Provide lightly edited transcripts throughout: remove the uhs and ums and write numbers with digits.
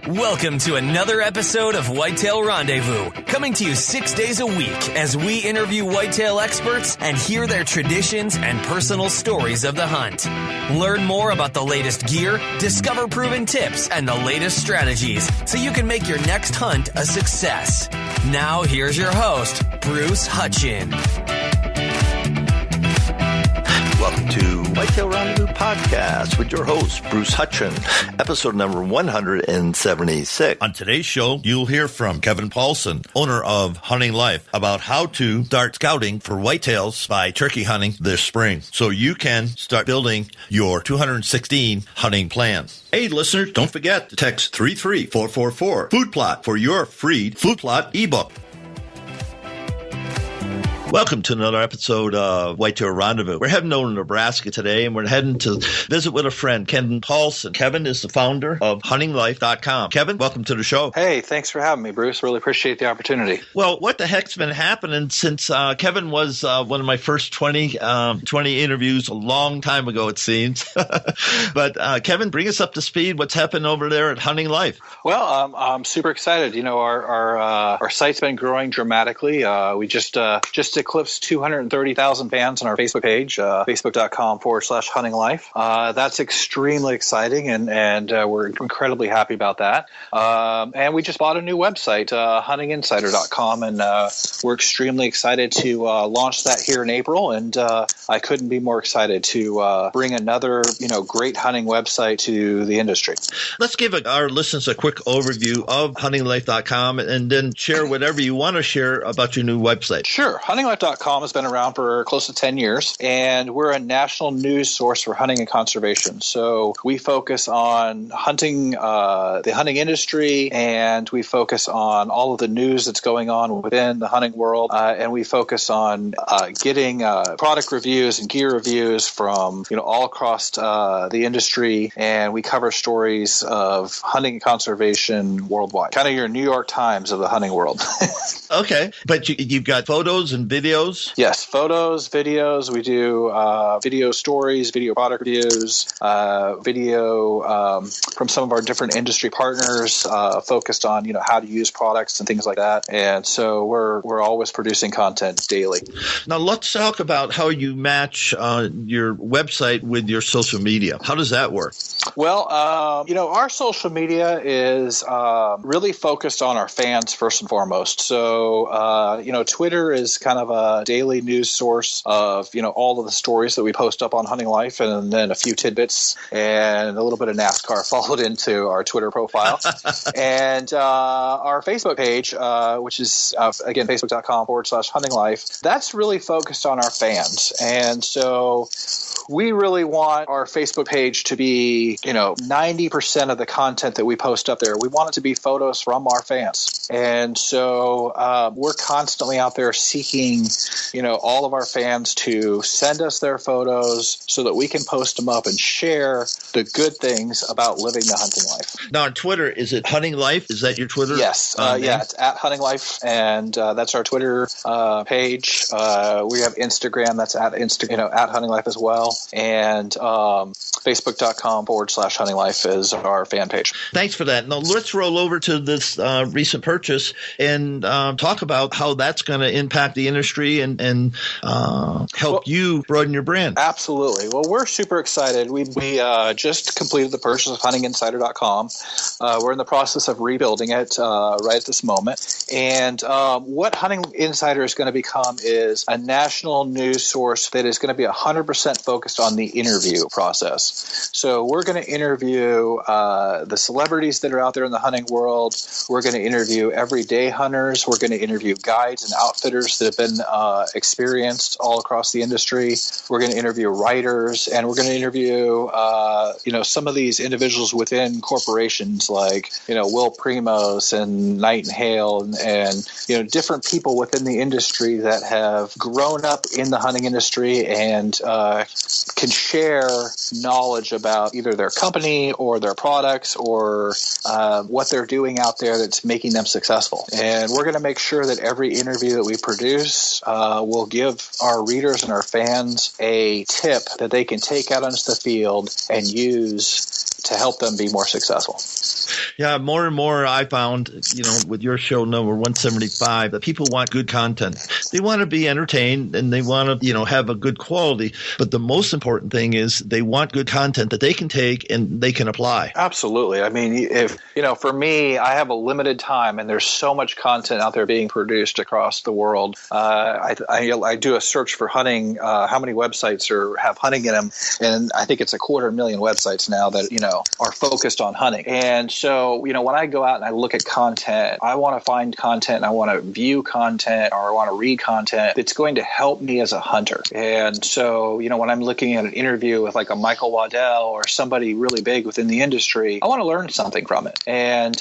Welcome to another episode of Whitetail Rendezvous, coming to you 6 days a week as we interview whitetail experts and hear their traditions and personal stories of the hunt. Learn more about the latest gear, discover proven tips, and the latest strategies so you can make your next hunt a success. Now, here's your host, Bruce Hutchin. Welcome to Whitetail Rendezvous Podcast with your host, Bruce Hutchin, episode number 176. On today's show, you'll hear from Kevin Paulson, owner of Hunting Life, about how to start scouting for whitetails by turkey hunting this spring, so you can start building your 216 hunting plan. Hey, listeners, don't forget to text 33444 Food Plot for your free Food Plot ebook. Welcome to another episode of Whitetail Rendezvous. We're heading over to Nebraska today, and we're heading to visit with a friend, Kevin Paulson. Kevin is the founder of HuntingLife.com. Kevin, welcome to the show. Hey, thanks for having me, Bruce. Really appreciate the opportunity. Well, what the heck's been happening since Kevin was one of my first 20 interviews a long time ago, it seems. But Kevin, bring us up to speed. What's happened over there at Hunting Life? Well, I'm super excited. You know, our site's been growing dramatically. We just eclipsed 230,000 fans on our Facebook page, facebook.com/HuntingLife. That's extremely exciting, and we're incredibly happy about that. And we just bought a new website, HuntingInsider.com, and we're extremely excited to launch that here in April. And I couldn't be more excited to bring another, great hunting website to the industry. Let's give our listeners a quick overview of HuntingLife.com, and then share whatever you want to share about your new website. Sure. HuntingLife.com has been around for close to 10 years, and we're a national news source for hunting and conservation. So we focus on hunting, the hunting industry, and we focus on all of the news that's going on within the hunting world, and we focus on getting product reviews and gear reviews from all across the industry, and we cover stories of hunting and conservation worldwide. Kind of your New York Times of the hunting world. Okay, but you've got photos and videos? Yes, photos, videos. We do video stories, video product reviews, video from some of our different industry partners focused on how to use products and things like that. And so we're always producing content daily. Now let's talk about how you match your website with your social media. How does that work? Well, our social media is really focused on our fans first and foremost. So, Twitter is kind of a daily news source of, all of the stories that we post up on Hunting Life, and then a few tidbits and a little bit of NASCAR followed into our Twitter profile. And our Facebook page, which is, again, facebook.com/Hunting Life, that's really focused on our fans. And so we really want our Facebook page to be, 90% of the content that we post up there. We want it to be photos from our fans. And so we're constantly out there seeking, all of our fans to send us their photos so that we can post them up and share the good things about living the hunting life. Now on Twitter, is it Hunting Life? Is that your Twitter? Yes. It's at Hunting Life, and that's our Twitter page. We have Instagram. That's at at Hunting Life as well. And Facebook.com/Hunting Life is our fan page. Thanks for that. Now let's roll over to this recent purchase and talk about how that's going to impact the industry and help you broaden your brand. Absolutely. Well, we're super excited. We just completed the purchase of HuntingInsider.com. We're in the process of rebuilding it right at this moment. And what Hunting Insider is going to become is a national news source that is going to be 100% focused on the interview process. So we're going to interview the celebrities that are out there in the hunting world. We're going to interview everyday hunters. We're going to interview guides and outfitters that have been experienced all across the industry. We're going to interview writers, and we're going to interview, some of these individuals within corporations like, Will Primos and Night and Hale and different people within the industry that have grown up in the hunting industry and can share knowledge about either their company or their products or what they're doing out there that's making them successful. And we're going to make sure that every interview that we produce will give our readers and our fans a tip that they can take out onto the field and use to help them be more successful. Yeah, more and more I found, with your show number 175, that people want good content. They want to be entertained and they want to, have a good quality. But the most important thing is they want good content that they can take and they can apply. Absolutely. I mean, if, for me, I have a limited time and there's so much content out there being produced across the world. I do a search for hunting, how many websites have hunting in them. And I think it's 250,000 websites now that, are focused on hunting. And so, when I go out and I look at content, I want to find content, I want to view content, or I want to read content that's going to help me as a hunter. And so, when I'm looking at an interview with like a Michael Waddell or somebody really big within the industry, I want to learn something from it. And,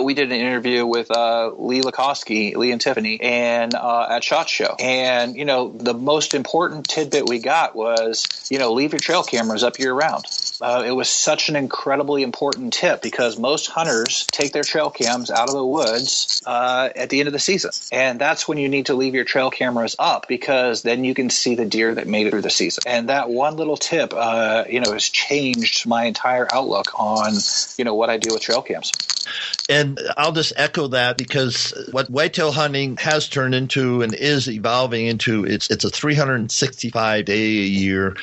we did an interview with Lee Lakosky, Lee and Tiffany, and at SHOT Show. And, the most important tidbit we got was, leave your trail cameras up year round. It was such an incredibly important tip because most hunters take their trail cams out of the woods at the end of the season. And that's when you need to leave your trail cameras up because then you can see the deer that made it through the season. And that one little tip, has changed my entire outlook on, what I do with trail cams. And I'll just echo that because what whitetail hunting has turned into and is evolving into, it's a 365-day-a-year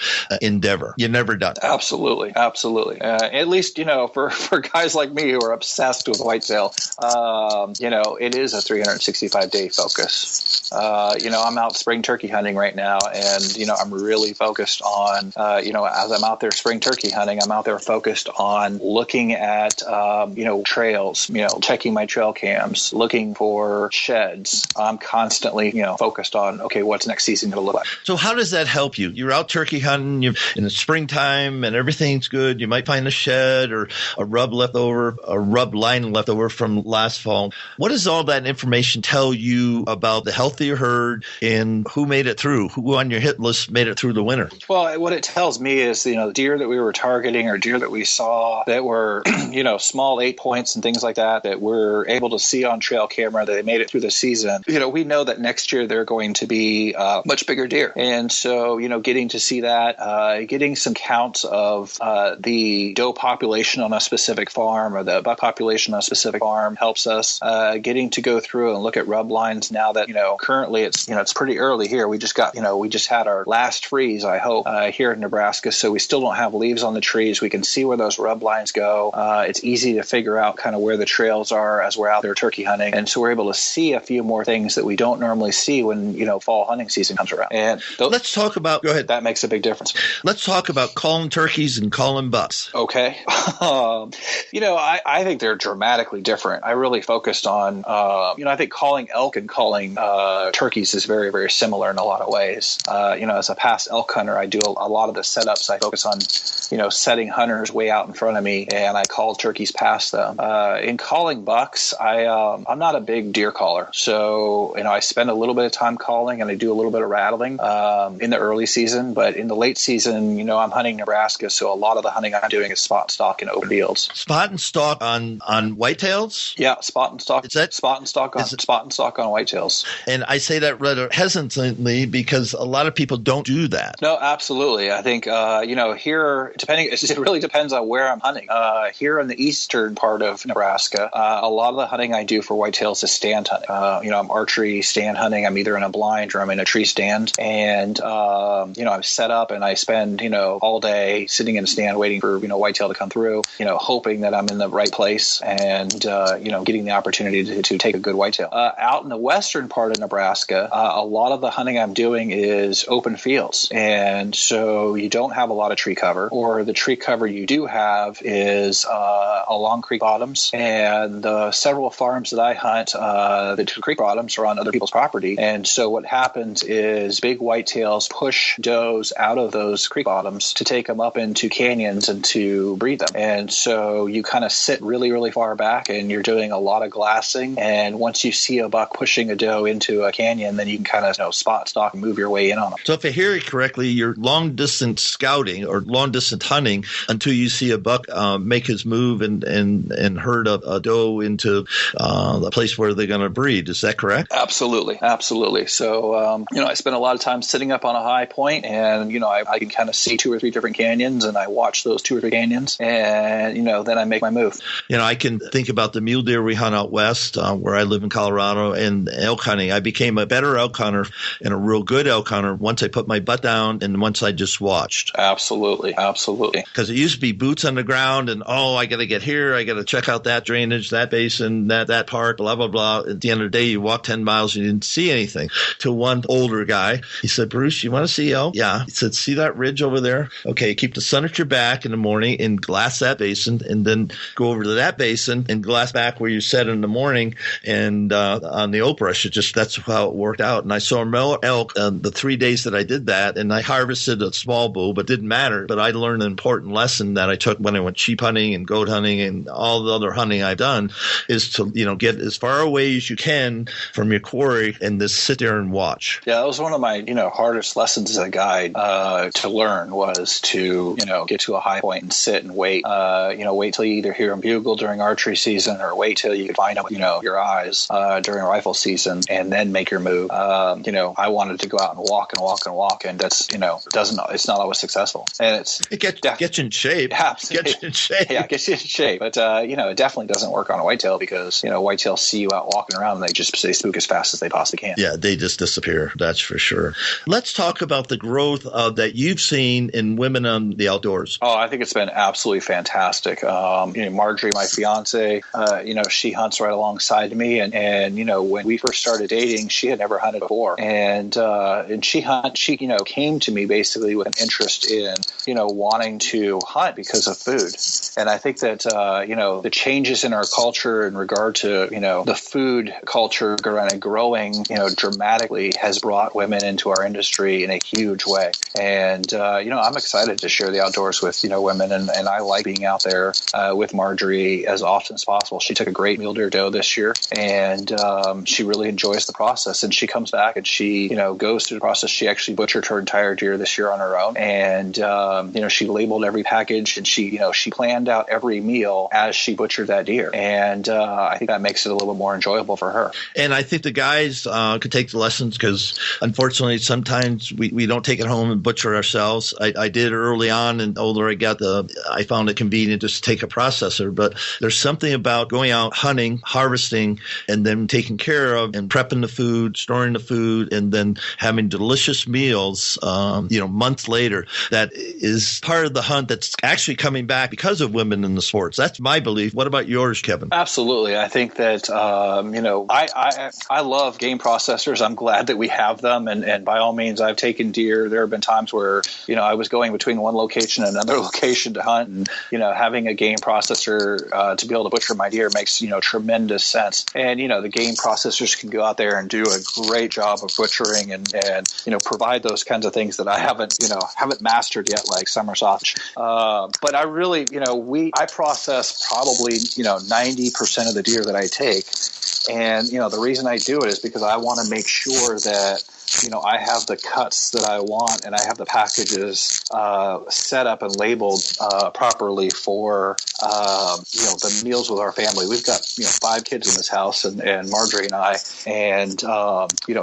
endeavor. You're never done. Absolutely. At least, for guys like me who are obsessed with whitetail, it is a 365-day focus. I'm out spring turkey hunting right now, and, I'm really focused on, as I'm out there spring turkey hunting, I'm out there focused on looking at, trails, checking my trail cams, looking for sheds. I'm constantly, focused on, okay, what's next season going to look like? So how does that help you? You're out turkey hunting, you're in the springtime and everything's good. You might find a shed or a rub line leftover from last fall. What does all that information tell you about the health of your herd and who made it through? Who on your hit list made it through the winter? Well, what it tells me is, the deer that we were targeting or deer that we saw that were, small 8 points and things like that we're able to see on trail camera that they made it through the season. We know that next year they're going to be much bigger deer. And so, getting to see that, getting some counts of the doe population on a specific farm or the buck population on a specific farm helps us. Getting to go through and look at rub lines now that, currently it's pretty early here. We just had our last freeze, I hope, here in Nebraska. So we still don't have leaves on the trees. We can see where those rub lines go. It's easy to figure out kind of where the trails are as we're out there turkey hunting. And so we're able to see a few more things that we don't normally see when, fall hunting season comes around. And let's talk about, go ahead. That makes a big difference. Let's talk about calling turkeys and calling bucks. Okay. I think they're dramatically different. I really focused on, I think calling elk and calling turkeys is very, very similar in a lot of ways. As a past elk hunter, I do a lot of the setups. I focus on, setting hunters way out in front of me, and I call turkeys past them. In calling bucks, I'm not a big deer caller. So, I spend a little bit of time calling and I do a little bit of rattling in the early season. But in the late season, I'm hunting Nebraska. So a lot of the hunting I'm doing is spot and stalk in open fields. Spot and stalk on whitetails? Yeah, spot and stalk. Is that spot and stalk on whitetails? And I say that rather hesitantly because a lot of people don't do that. No, absolutely. I think, here, it really depends on where I'm hunting. Here in the eastern part of Nebraska, a lot of the hunting I do for whitetails is stand hunting. I'm archery stand hunting. I'm either in a blind or I'm in a tree stand. And, I'm set up and I spend, all day sitting in a stand waiting for, whitetail to come through, hoping that I'm in the right place and, getting the opportunity to take a good whitetail. Out in the western part of Nebraska, a lot of the hunting I'm doing is open fields. And so you don't have a lot of tree cover, or the tree cover you do have is along creek bottoms. And the several farms that I hunt, the creek bottoms are on other people's property. And so what happens is big whitetails push does out of those creek bottoms to take them up into canyons and to breed them. And so you kind of sit really, really far back and you're doing a lot of glassing. And once you see a buck pushing a doe into a canyon, then you can kind of spot stalk and move your way in on them. So if I hear it correctly, you're long distance scouting or long distance hunting until you see a buck make his move and herd herd a doe into the place where they're going to breed. Is that correct? Absolutely. So, I spend a lot of time sitting up on a high point, and, I can kind of see 2 or 3 different canyons, and I watch those 2 or 3 canyons, and, then I make my move. I can think about the mule deer we hunt out west, where I live in Colorado, and elk hunting. I became a better elk hunter and a real good elk hunter once I put my butt down and once I just watched. Absolutely. Because it used to be boots on the ground and, I got to get here. I got to check out that drainage, that basin, that park, blah, blah, blah. At the end of the day, you walk 10 miles and you didn't see anything. To one older guy, he said, Bruce, you want to see elk? Yeah. He said, see that ridge over there? Okay, keep the sun at your back in the morning and glass that basin, and then go over to that basin and glass back where you sat in the morning and on the oak brush. That's how it worked out. And I saw elk the 3 days that I did that, and I harvested a small bull, but didn't matter. But I learned an important lesson that I took when I went sheep hunting and goat hunting and all the other hunting I've done is to, get as far away as you can from your quarry and just sit there and watch. Yeah, that was one of my, hardest lessons as a guide to learn was to, get to a high point and sit and wait. Wait till you either hear a bugle during archery season or wait till you find out, your eyes during rifle season and then make your move. I wanted to go out and walk, and that's, it's not always successful. And it gets you in shape. Absolutely. Gets you in shape. Yeah, gets you in shape. But, it definitely doesn't work on a whitetail because, whitetails see you out walking around and they spook as fast as they possibly can. Yeah, they just disappear. That's for sure. Let's talk about the growth that you've seen in women on the outdoors. Oh, I think it's been absolutely fantastic. Marjorie, my fiance, she hunts right alongside me. And when we first started dating, she had never hunted before. And she came to me basically with an interest in, wanting to hunt because of food. And I think that, the changes in our culture in regard to, the food culture growing, dramatically has brought women into our industry in a huge way. And, I'm excited to share the outdoors with, women. And I like being out there with Marjorie as often as possible. She took a great mule deer doe this year, and she really enjoys the process. And she comes back and she, goes through the process. She actually butchered her entire deer this year on her own. And, she labeled every package, and she planned out every meal as she butchered that deer. And I think that makes it a little bit more enjoyable for her. And I think the guys could take the lessons because, unfortunately, sometimes we don't take it home and butcher ourselves. I did early on, and the older I got, I found it convenient just to take a processor. But there's something about going out hunting, harvesting, and then taking care of and prepping the food, storing the food, and then having delicious meals, months later. That is part of the hunt that's actually coming back because of women in the sports. That's my belief. What about yours, Kevin? Absolutely. I think that, I love game processors. I'm glad that we have them. And by all means, I've taken deer. There have been times where, I was going between one location and another location to hunt. And, having a game processor to be able to butcher my deer makes, tremendous sense. And, the game processors can go out there and do a great job of butchering and provide those kinds of things that I haven't mastered yet, like summer sausage. But I really, I process probably, 90% of the deer that I take. And, the reason I do it is because I want to make sure that, I have the cuts that I want and I have the packages set up and labeled properly for, the meals with our family. We've got, 5 kids in this house and Marjorie and I, and,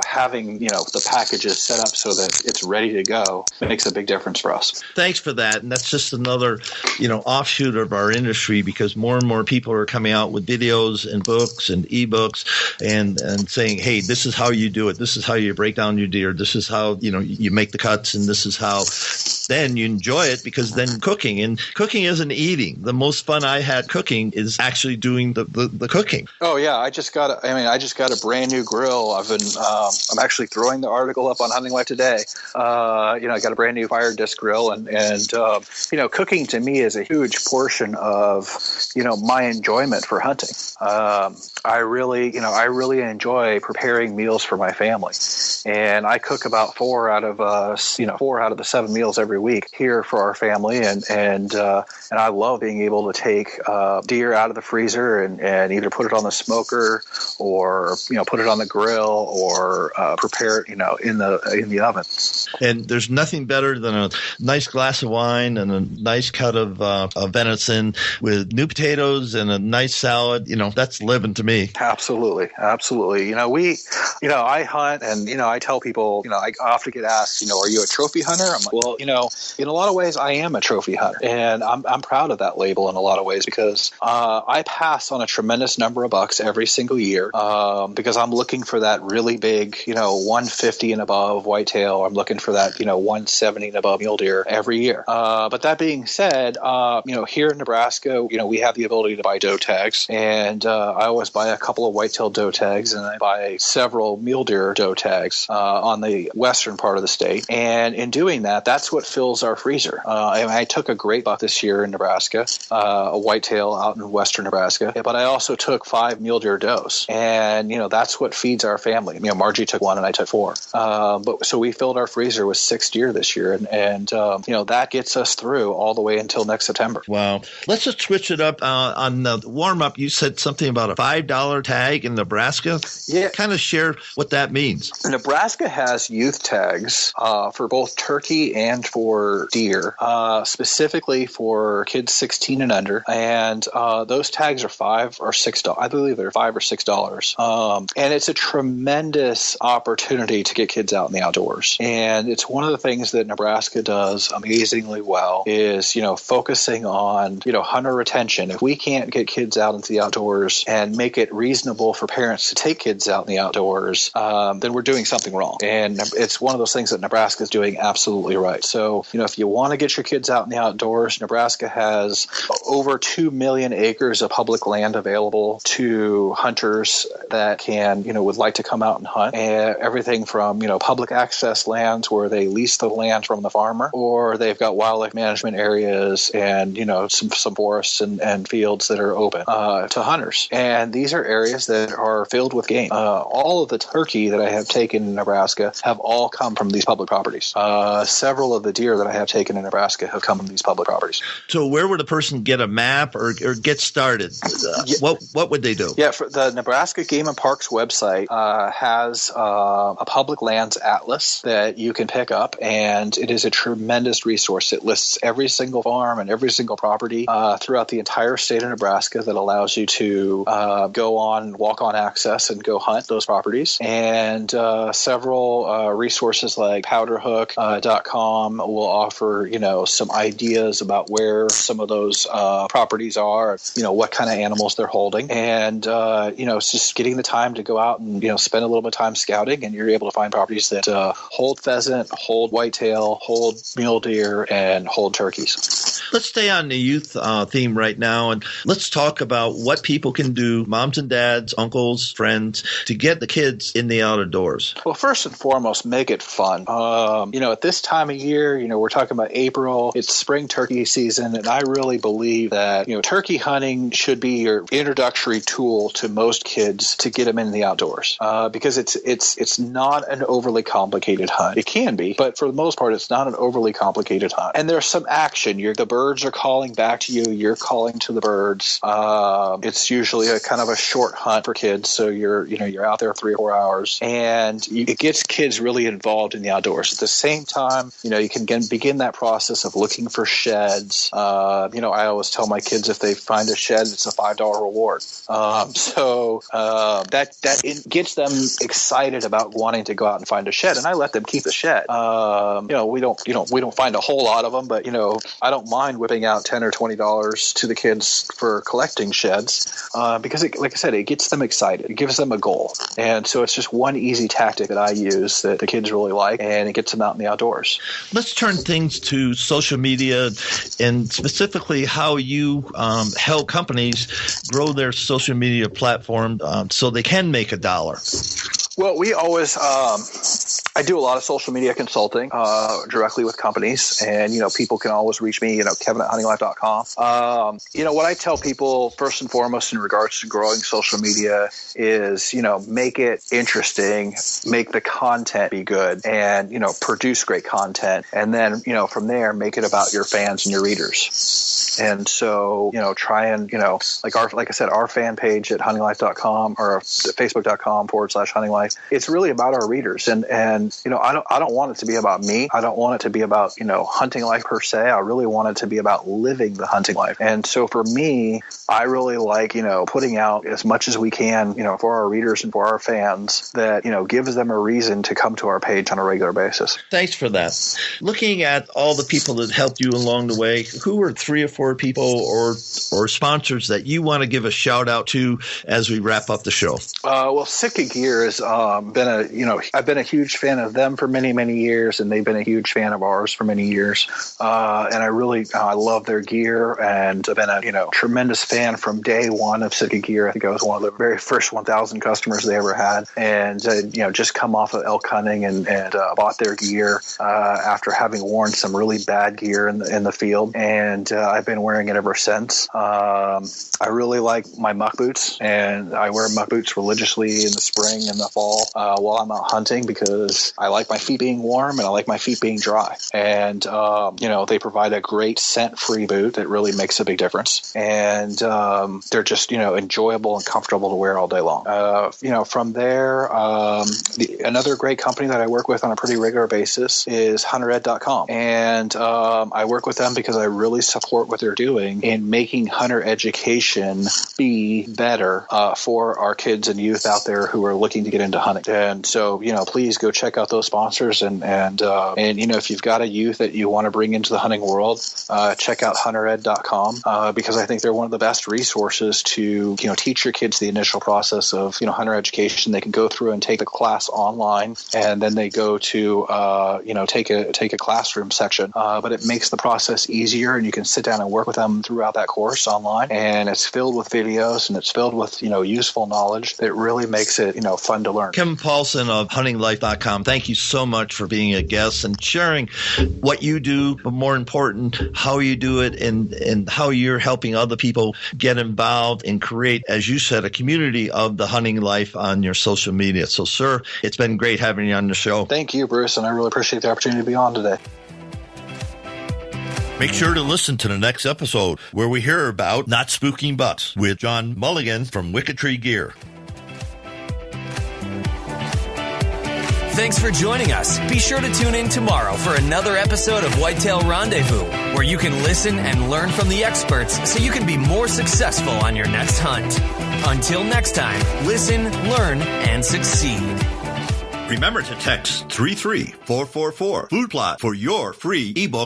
having, the packages set up so that it's ready to go makes a big difference for us. Thanks for that. And that's just another, offshoot of our industry because more and more people are coming out with videos and books and ebooks and saying, hey, this is how you do it. This is how you break down your deer. This is how, you make the cuts, and this is how then you enjoy it because then cooking. And cooking isn't eating. The most fun I had cooking is actually doing the cooking. Oh, yeah. I just got a brand new grill. I'm actually throwing the article up on Hunting Life today. I got a brand new fire disc grill and cooking to me is a huge portion of, my enjoyment for hunting. I really enjoy preparing meals for my family, and I cook about 4 out of the 7 meals every every week here for our family, and I love being able to take deer out of the freezer and either put it on the smoker or put it on the grill or prepare it in the oven. And there's nothing better than a nice glass of wine and a nice cut of venison with new potatoes and a nice salad. That's living to me. Absolutely. I hunt, and I tell people, I often get asked, are you a trophy hunter? I'm like, well, in a lot of ways, I am a trophy hunter, and I'm proud of that label in a lot of ways because I pass on a tremendous number of bucks every single year because I'm looking for that really big, 150 and above whitetail. I'm looking for that, 170 and above mule deer every year. But that being said, here in Nebraska, we have the ability to buy doe tags, and I always buy a couple of whitetail doe tags, and I buy several mule deer doe tags on the western part of the state. And in doing that, that's what fills our freezer. I took a great buck this year in Nebraska, a whitetail out in western Nebraska, but I also took 5 mule deer does, and that's what feeds our family. Margie took 1 and I took 4. So we filled our freezer with 6 deer this year, and that gets us through all the way until next September. Wow. Let's just switch it up. On the warm-up, you said something about a $5 tag in Nebraska. Yeah. Kind of share what that means. Nebraska has youth tags for both turkey and for deer, specifically for kids 16 and under. And those tags are $5 or $6. I believe they're $5 or $6. And it's a tremendous opportunity to get kids out in the outdoors. And it's one of the things that Nebraska does amazingly well is, focusing on, hunter retention. If we can't get kids out into the outdoors and make it reasonable for parents to take kids out in the outdoors, then we're doing something wrong. And it's one of those things that Nebraska is doing absolutely right. So, if you want to get your kids out in the outdoors, Nebraska has over 2 million acres of public land available to hunters that can, would like to come out and hunt. And everything from, public access lands where they lease the land from the farmer, or they've got wildlife management areas and, some forests and fields that are open to hunters. And these are areas that are filled with game. All of the turkey that I have taken in Nebraska have all come from these public properties. Several of the deer that I have taken in Nebraska have come from these public properties. So where would a person get a map or get started? What would they do? Yeah, for the Nebraska Game and Parks website has a public lands atlas that you can pick up, and it is a tremendous resource. It lists every single farm and every single property throughout the entire state of Nebraska that allows you to go on, walk on access and go hunt those properties. And several resources like powderhook.com will offer, some ideas about where some of those properties are, what kind of animals they're holding. And, it's just getting the time to go out and, spend a little bit of time scouting, and you're able to find properties that hold pheasant, hold whitetail, hold mule deer, and hold turkeys. Let's stay on the youth theme right now, and let's talk about what people can do, moms and dads, uncles, friends, to get the kids in the outdoors. Well, first and foremost, make it fun. At this time of year, we're talking about April, it's spring turkey season, and I really believe that, turkey hunting should be your introductory tool to most kids to get them in the outdoors, because it's not an overly complicated hunt. It can be, but for the most part, it's not an overly complicated hunt. And there's some action. The birds are calling back to you. You're calling to the birds. It's usually a kind of a short hunt for kids, so you're out there 3 or 4 hours, and it gets kids really involved in the outdoors. At the same time, you can begin that process of looking for sheds. I always tell my kids if they find a shed, it's a $5 reward. That gets them excited about wanting to go out and find a shed, and I let them keep a shed. We don't find a whole lot of them, but I don't mind whipping out $10 or $20 to the kids for collecting sheds because, like I said, it gets them excited. It gives them a goal, and so it's just one easy tactic that I use that the kids really like, and it gets them out in the outdoors. Let's turn things to social media, and specifically how you help companies grow their social media platform so they can make $1. Well, we always, I do a lot of social media consulting directly with companies, and, people can always reach me, Kevin at HuntingLife.com. What I tell people first and foremost in regards to growing social media is, make it interesting, make the content be good, and, produce great content. And then, from there, make it about your fans and your readers. And so, try and, like I said, our fan page at HuntingLife.com or Facebook.com/HuntingLife, it's really about our readers. And I don't want it to be about me. I don't want it to be about, hunting life per se. I really want it to be about living the hunting life. And so for me, I really like, putting out as much as we can, for our readers and for our fans that, gives them a reason to come to our page on a regular basis. Thanks for that. Looking at all the people that helped you along the way, who are 3 or 4 people or sponsors that you want to give a shout out to as we wrap up the show? Well, Sitka Gear has I've been a huge fan of them for many, many years, and they've been a huge fan of ours for many years. And I love their gear, and I've been a tremendous fan from day one of Sitka Gear. I think I was one of the very first 1,000 customers they ever had, and just come off of elk hunting and bought their gear after having worn some really bad gear in the field, and I've been wearing it ever since. I really like my muck boots, and I wear muck boots religiously in the spring and the fall while I'm out hunting, because I like my feet being warm and I like my feet being dry. And they provide a great scent-free boot that really makes a big difference, and they're just enjoyable and comfortable to wear all day long. From there, another great company that I work with on a pretty regular basis is HunterEd.com, and I work with them because I really support what they're doing in making hunter education be better for our kids and youth out there who are looking to get into hunting. And so, please go check out those sponsors, and if you've got a youth that you want to bring into the hunting world, check out HunterEd.com because I think they're one of the best resources to teach your kids the initial process of hunter education. They can go through and take the class online, and then they go to take a classroom section. But it makes the process easier, and you can sit down and work with them throughout that course online. And it's filled with videos, and it's filled with useful knowledge that really makes it fun to learn. Kevin Paulson of HuntingLife.com, thank you so much for being a guest and sharing what you do, but more important, how you do it, and how you're helping other people get involved and create, as you said, a community of the hunting life on your social media. So, sir, it's been great having you on the show. Thank you, Bruce, and I really appreciate the opportunity to be on today. Make sure to listen to the next episode where we hear about not spooking bucks with John Mulligan from Wicked Tree Gear. Thanks for joining us. Be sure to tune in tomorrow for another episode of Whitetail Rendezvous, where you can listen and learn from the experts so you can be more successful on your next hunt. Until next time, listen, learn, and succeed. Remember to text 33444 Food Plot for your free ebook.